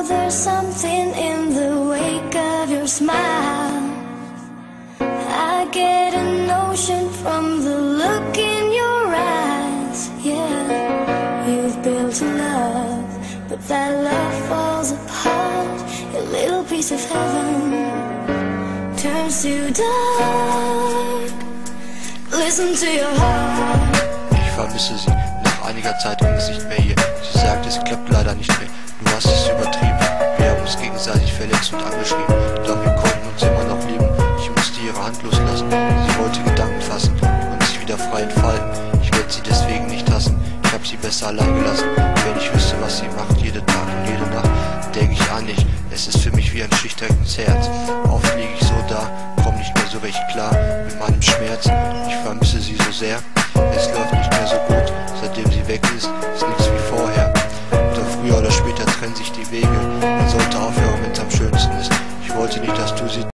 there's something in the wake of your smile. I get a notion from the look in your eyes. Yeah, you've built a love, but that love falls apart. A little piece of heaven turns to dark. Listen to your heart. Ich vermisse sie. Nach einiger Zeit ging es nicht mehr hier. Sie sagt, es klappt leider nicht mehr. Du hast es übertrieben. Wir haben uns gegenseitig verletzt und angeschrieben. Doch wir konnten uns immer noch lieben. Ich musste ihre Hand loslassen. Sie wollte Gedanken fassen und sich wieder frei entfalten. Ich werde sie deswegen nicht hassen. Ich habe sie besser allein gelassen. Wenn ich wüsste, was sie macht, jeden Tag und jede Nacht, denke ich an dich. Es ist für mich wie ein Stichtag ins Herz. Oft liege ich so da, komm nicht mehr so recht klar mit meinem Schmerz. Ich vermisse sie so sehr. Es läuft nicht mehr so gut, seitdem sie weg ist nichts wie vorher. Doch früher oder später trennen sich die Wege. Man sollte aufhören, wenn es am schönsten ist. Ich wollte nicht, dass du sie